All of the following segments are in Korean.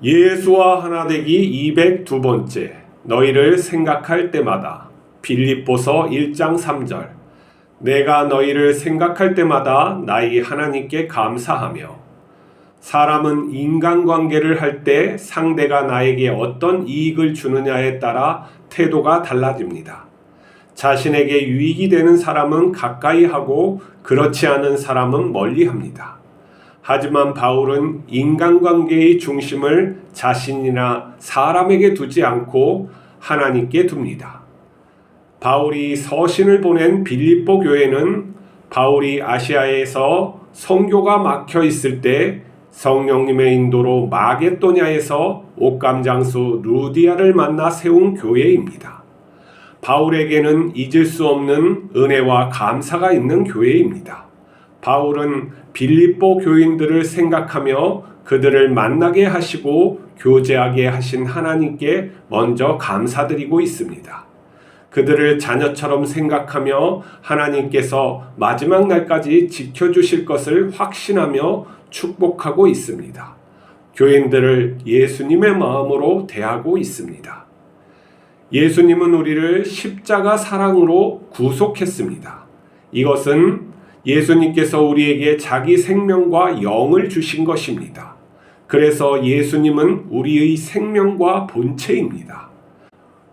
예수와 하나 되기 202번째. 너희를 생각할 때마다. 빌립보서 1장 3절. 내가 너희를 생각할 때마다 나의 하나님께 감사하며. 사람은 인간관계를 할 때 상대가 나에게 어떤 이익을 주느냐에 따라 태도가 달라집니다. 자신에게 유익이 되는 사람은 가까이 하고 그렇지 않은 사람은 멀리 합니다. 하지만 바울은 인간관계의 중심을 자신이나 사람에게 두지 않고 하나님께 둡니다. 바울이 서신을 보낸 빌립보 교회는 바울이 아시아에서 선교가 막혀 있을 때 성령님의 인도로 마게도냐에서 옥감장수 루디아를 만나 세운 교회입니다. 바울에게는 잊을 수 없는 은혜와 감사가 있는 교회입니다. 바울은 빌립보 교인들을 생각하며 그들을 만나게 하시고 교제하게 하신 하나님께 먼저 감사드리고 있습니다. 그들을 자녀처럼 생각하며 하나님께서 마지막 날까지 지켜주실 것을 확신하며 축복하고 있습니다. 교인들을 예수님의 마음으로 대하고 있습니다. 예수님은 우리를 십자가 사랑으로 구속했습니다. 이것은 예수님께서 우리에게 자기 생명과 영을 주신 것입니다. 그래서 예수님은 우리의 생명과 본체입니다.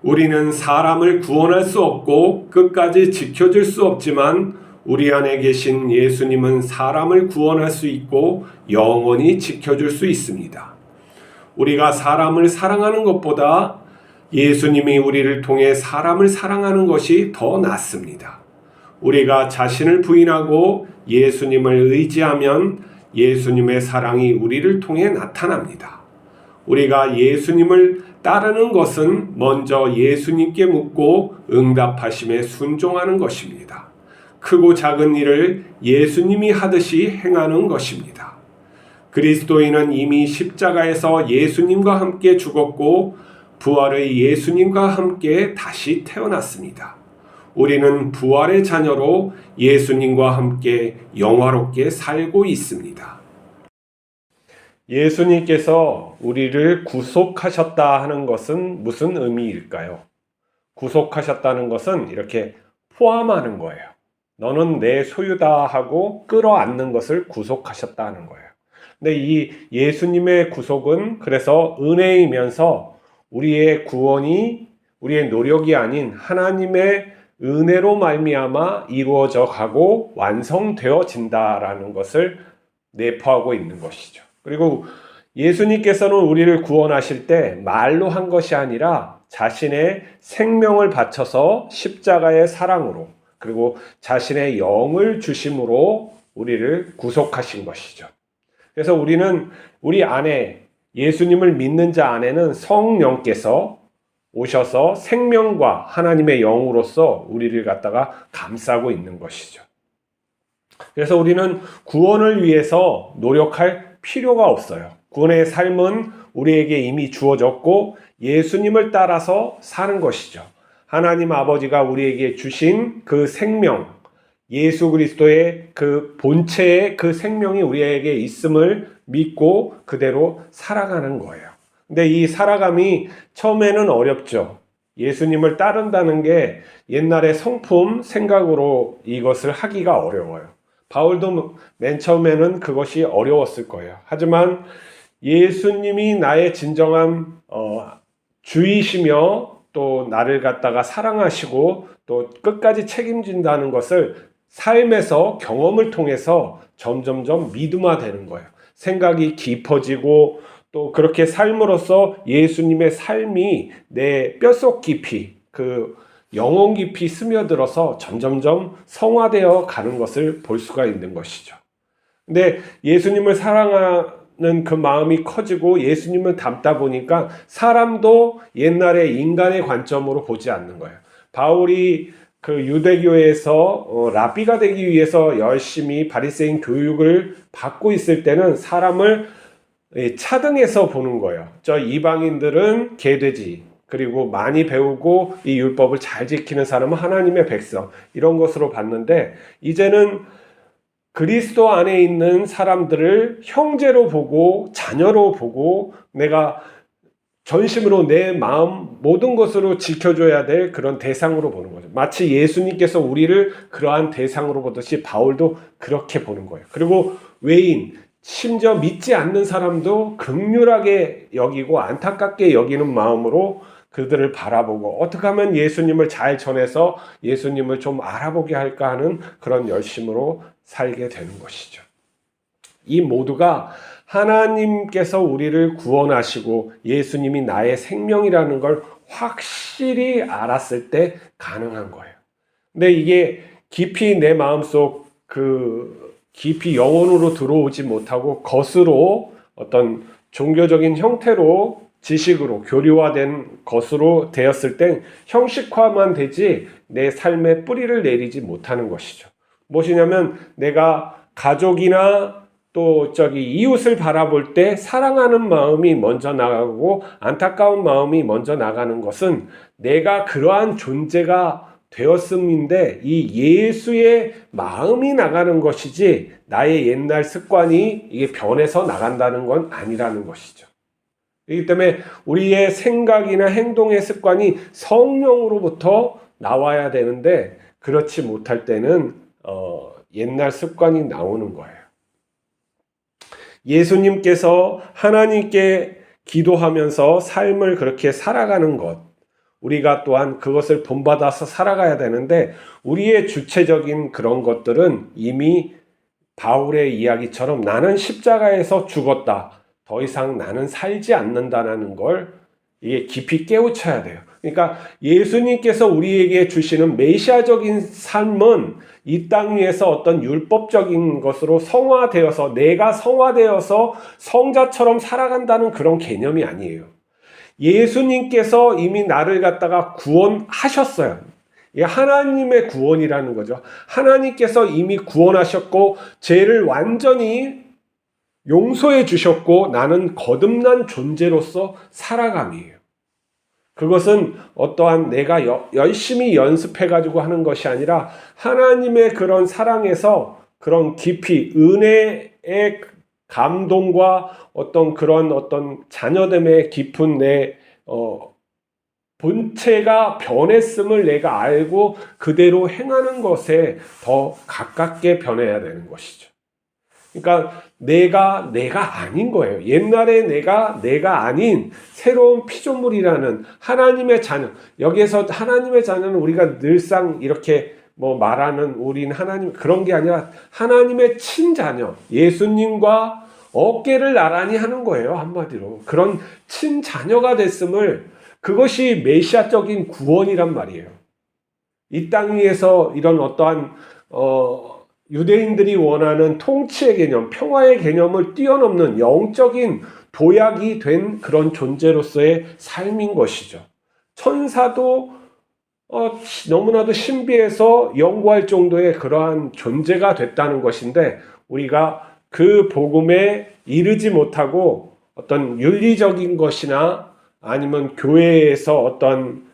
우리는 사람을 구원할 수 없고 끝까지 지켜줄 수 없지만 우리 안에 계신 예수님은 사람을 구원할 수 있고 영원히 지켜줄 수 있습니다. 우리가 사람을 사랑하는 것보다 예수님이 우리를 통해 사람을 사랑하는 것이 더 낫습니다. 우리가 자신을 부인하고 예수님을 의지하면 예수님의 사랑이 우리를 통해 나타납니다. 우리가 예수님을 따르는 것은 먼저 예수님께 묻고 응답하심에 순종하는 것입니다. 크고 작은 일을 예수님이 하듯이 행하는 것입니다. 그리스도인은 이미 십자가에서 예수님과 함께 죽었고 부활의 예수님과 함께 다시 태어났습니다. 우리는 부활의 자녀로 예수님과 함께 영화롭게 살고 있습니다. 예수님께서 우리를 구속하셨다 하는 것은 무슨 의미일까요? 구속하셨다는 것은 이렇게 포함하는 거예요. 너는 내 소유다 하고 끌어안는 것을 구속하셨다 하는 거예요. 근데 이 예수님의 구속은 그래서 은혜이면서 우리의 구원이 우리의 노력이 아닌 하나님의 은혜로 말미암아 이루어져 가고 완성되어진다라는 것을 내포하고 있는 것이죠. 그리고 예수님께서는 우리를 구원하실 때 말로 한 것이 아니라 자신의 생명을 바쳐서 십자가의 사랑으로 그리고 자신의 영을 주심으로 우리를 구속하신 것이죠. 그래서 우리는 우리 안에 예수님을 믿는 자 안에는 성령께서 오셔서 생명과 하나님의 영으로서 우리를 갖다가 감싸고 있는 것이죠. 그래서 우리는 구원을 위해서 노력할 필요가 없어요. 구원의 삶은 우리에게 이미 주어졌고 예수님을 따라서 사는 것이죠. 하나님 아버지가 우리에게 주신 그 생명, 예수 그리스도의 그 본체의 그 생명이 우리에게 있음을 믿고 그대로 살아가는 거예요. 근데 이 살아감이 처음에는 어렵죠. 예수님을 따른다는 게 옛날의 성품 생각으로 이것을 하기가 어려워요. 바울도 맨 처음에는 그것이 어려웠을 거예요. 하지만 예수님이 나의 진정한 주이시며 또 나를 갖다가 사랑하시고 또 끝까지 책임진다는 것을 삶에서 경험을 통해서 점점점 믿음화되는 거예요. 생각이 깊어지고 또 그렇게 삶으로써 예수님의 삶이 내 뼛속 깊이 그 영혼 깊이 스며들어서 점점점 성화되어 가는 것을 볼 수가 있는 것이죠. 근데 예수님을 사랑하는 그 마음이 커지고 예수님을 닮다 보니까 사람도 옛날의 인간의 관점으로 보지 않는 거예요. 바울이 그 유대교에서 랍비가 되기 위해서 열심히 바리새인 교육을 받고 있을 때는 사람을 차등해서 보는 거예요. 저 이방인들은 개돼지, 그리고 많이 배우고 이 율법을 잘 지키는 사람은 하나님의 백성, 이런 것으로 봤는데 이제는 그리스도 안에 있는 사람들을 형제로 보고 자녀로 보고 내가 전심으로 내 마음 모든 것으로 지켜줘야 될 그런 대상으로 보는 거죠. 마치 예수님께서 우리를 그러한 대상으로 보듯이 바울도 그렇게 보는 거예요. 그리고 외인, 심지어 믿지 않는 사람도 긍휼하게 여기고 안타깝게 여기는 마음으로 그들을 바라보고 어떻게 하면 예수님을 잘 전해서 예수님을 좀 알아보게 할까 하는 그런 열심으로 살게 되는 것이죠. 이 모두가 하나님께서 우리를 구원하시고 예수님이 나의 생명이라는 걸 확실히 알았을 때 가능한 거예요. 근데 이게 깊이 내 마음속 깊이 영혼으로 들어오지 못하고 겉으로 어떤 종교적인 형태로 지식으로 교리화된 것으로 되었을 땐 형식화만 되지 내 삶에 뿌리를 내리지 못하는 것이죠. 무엇이냐면 내가 가족이나 또 이웃을 바라볼 때 사랑하는 마음이 먼저 나가고 안타까운 마음이 먼저 나가는 것은 내가 그러한 존재가 되었음인데 이 예수의 마음이 나가는 것이지 나의 옛날 습관이 이게 변해서 나간다는 건 아니라는 것이죠. 그렇기 때문에 우리의 생각이나 행동의 습관이 성령으로부터 나와야 되는데 그렇지 못할 때는 옛날 습관이 나오는 거예요. 예수님께서 하나님께 기도하면서 삶을 그렇게 살아가는 것, 우리가 또한 그것을 본받아서 살아가야 되는데 우리의 주체적인 그런 것들은 이미 바울의 이야기처럼 나는 십자가에서 죽었다. 더 이상 나는 살지 않는다는 걸 이게 깊이 깨우쳐야 돼요. 그러니까 예수님께서 우리에게 주시는 메시아적인 삶은 이 땅 위에서 어떤 율법적인 것으로 성화되어서 내가 성화되어서 성자처럼 살아간다는 그런 개념이 아니에요. 예수님께서 이미 나를 갖다가 구원하셨어요. 이게 하나님의 구원이라는 거죠. 하나님께서 이미 구원하셨고 죄를 완전히 용서해 주셨고 나는 거듭난 존재로서 살아감이에요. 그것은 어떠한 내가 열심히 연습해가지고 하는 것이 아니라 하나님의 그런 사랑에서 그런 깊이 은혜의 감동과 어떤 자녀됨의 깊은 내 본체가 변했음을 내가 알고 그대로 행하는 것에 더 가깝게 변해야 되는 것이죠. 그러니까 내가 아닌 거예요. 옛날에 내가 아닌 새로운 피조물이라는 하나님의 자녀. 여기에서 하나님의 자녀는 우리가 늘상 이렇게 말하는 우린 하나님 그런 게 아니라 하나님의 친자녀. 예수님과 어깨를 나란히 하는 거예요. 한마디로. 그런 친자녀가 됐음을 그것이 메시아적인 구원이란 말이에요. 이 땅 위에서 이런 어떠한 유대인들이 원하는 통치의 개념, 평화의 개념을 뛰어넘는 영적인 도약이 된 그런 존재로서의 삶인 것이죠. 천사도 너무나도 신비해서 연구할 정도의 그러한 존재가 됐다는 것인데 우리가 그 복음에 이르지 못하고 어떤 윤리적인 것이나 아니면 교회에서 어떤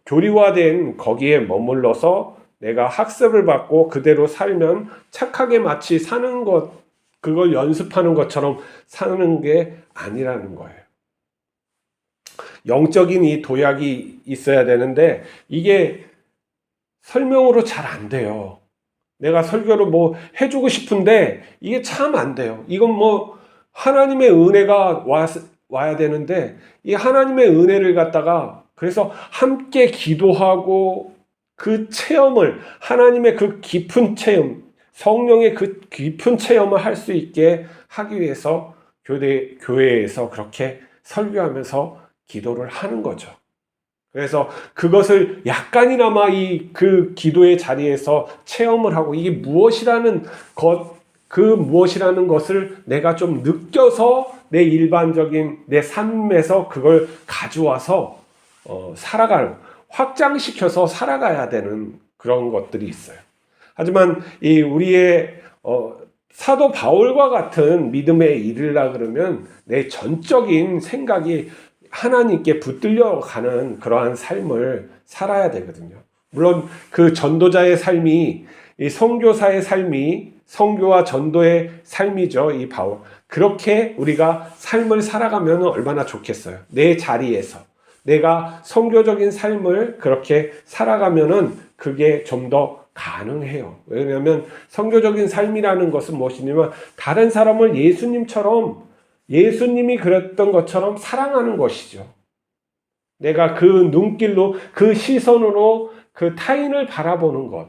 교리화된 거기에 머물러서 내가 학습을 받고 그대로 살면 착하게 마치 사는 것, 그걸 연습하는 것처럼 사는 게 아니라는 거예요. 영적인 이 도약이 있어야 되는데 이게 설명으로 잘 안 돼요. 내가 설교를 해주고 싶은데 이게 참 안 돼요. 이건 하나님의 은혜가 와야 되는데 이 하나님의 은혜를 갖다가 그래서 함께 기도하고 그 체험을 하나님의 그 깊은 체험, 성령의 그 깊은 체험을 할 수 있게 하기 위해서 교회에서 그렇게 설교하면서 기도를 하는 거죠. 그래서 그것을 약간이나마 그 기도의 자리에서 체험을 하고 이게 무엇이라는 것을 내가 좀 느껴서 내 일반적인 내 삶에서 그걸 가져와서 확장시켜서 살아가야 되는 그런 것들이 있어요. 하지만 우리의 사도 바울과 같은 믿음에 이르려 그러면 내 전적인 생각이 하나님께 붙들려 가는 그러한 삶을 살아야 되거든요. 물론 그 전도자의 삶이 이 선교사의 삶이 선교와 전도의 삶이죠. 이 바울. 그렇게 우리가 삶을 살아가면 얼마나 좋겠어요. 내 자리에서 내가 선교적인 삶을 그렇게 살아가면은 그게 좀 더 가능해요. 왜냐하면 선교적인 삶이라는 것은 무엇이냐면 다른 사람을 예수님처럼, 예수님이 그랬던 것처럼 사랑하는 것이죠. 내가 그 눈길로, 그 시선으로 그 타인을 바라보는 것.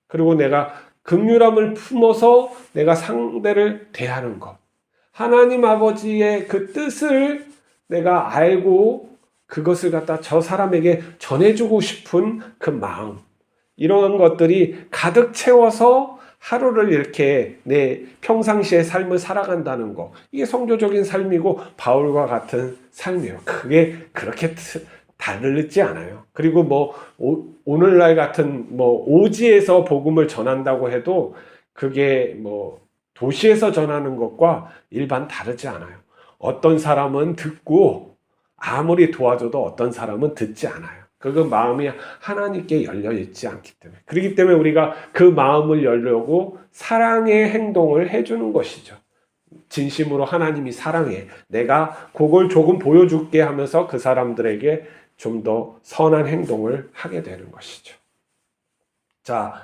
그리고 내가 긍휼함을 품어서 내가 상대를 대하는 것. 하나님 아버지의 그 뜻을 내가 알고 그것을 갖다 저 사람에게 전해주고 싶은 그 마음. 이런 것들이 가득 채워서 하루를 이렇게 내 평상시의 삶을 살아간다는 거. 이게 성교적인 삶이고 바울과 같은 삶이에요. 그게 그렇게 다르지 않아요. 그리고 뭐 오늘날 같은 뭐 오지에서 복음을 전한다고 해도 그게 뭐 도시에서 전하는 것과 일반 다르지 않아요. 어떤 사람은 듣고 아무리 도와줘도 어떤 사람은 듣지 않아요. 그 마음이 하나님께 열려 있지 않기 때문에. 그렇기 때문에 우리가 그 마음을 열려고 사랑의 행동을 해주는 것이죠. 진심으로 하나님이 사랑해. 내가 그걸 조금 보여줄게 하면서 그 사람들에게 좀 더 선한 행동을 하게 되는 것이죠. 자,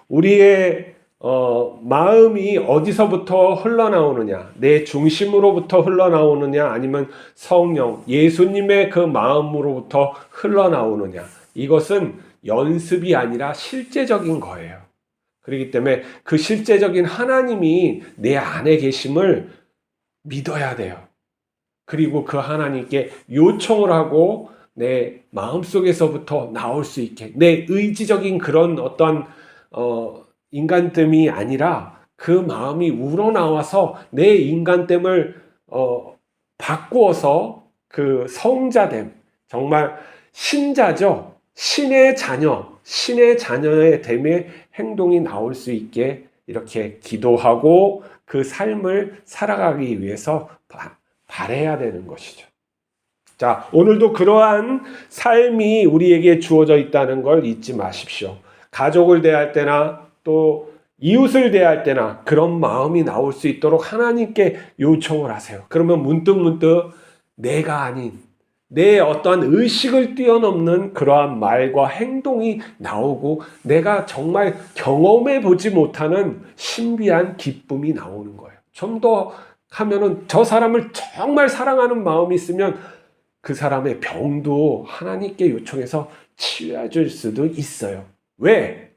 우리의 마음이 어디서부터 흘러나오느냐? 내 중심으로부터 흘러나오느냐? 아니면 성령, 예수님의 그 마음으로부터 흘러나오느냐? 이것은 연습이 아니라 실제적인 거예요. 그렇기 때문에 그 실제적인 하나님이 내 안에 계심을 믿어야 돼요. 그리고 그 하나님께 요청을 하고 내 마음속에서부터 나올 수 있게, 내 의지적인 그런 어떤 인간됨이 아니라 그 마음이 우러나와서 내 인간됨을 바꾸어서 그 성자됨, 정말 신자죠. 신의 자녀, 신의 자녀의 됨의 행동이 나올 수 있게 이렇게 기도하고 그 삶을 살아가기 위해서 바라야 되는 것이죠. 자, 오늘도 그러한 삶이 우리에게 주어져 있다는 걸 잊지 마십시오. 가족을 대할 때나 또 이웃을 대할 때나 그런 마음이 나올 수 있도록 하나님께 요청을 하세요. 그러면 문득문득 내가 아닌 내 어떠한 의식을 뛰어넘는 그러한 말과 행동이 나오고 내가 정말 경험해 보지 못하는 신비한 기쁨이 나오는 거예요. 좀 더 하면은 저 사람을 정말 사랑하는 마음이 있으면 그 사람의 병도 하나님께 요청해서 치유해 줄 수도 있어요. 왜?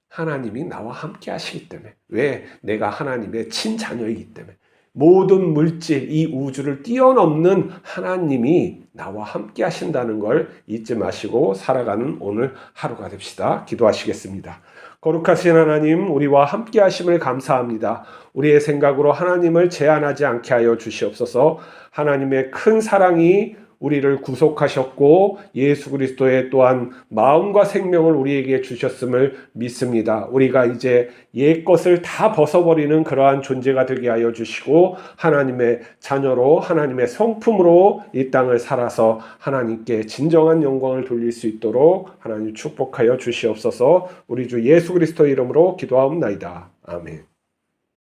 하나님이 나와 함께 하시기 때문에. 왜? 내가 하나님의 친자녀이기 때문에. 모든 물질, 이 우주를 뛰어넘는 하나님이 나와 함께 하신다는 걸 잊지 마시고 살아가는 오늘 하루가 됩시다. 기도하시겠습니다. 거룩하신 하나님, 우리와 함께 하심을 감사합니다. 우리의 생각으로 하나님을 제한하지 않게 하여 주시옵소서. 하나님의 큰 사랑이 우리를 구속하셨고 예수 그리스도의 또한 마음과 생명을 우리에게 주셨음을 믿습니다. 우리가 이제 옛것을 다 벗어버리는 그러한 존재가 되게 하여 주시고 하나님의 자녀로 하나님의 성품으로 이 땅을 살아서 하나님께 진정한 영광을 돌릴 수 있도록 하나님 축복하여 주시옵소서. 우리 주 예수 그리스도의 이름으로 기도하옵나이다. 아멘.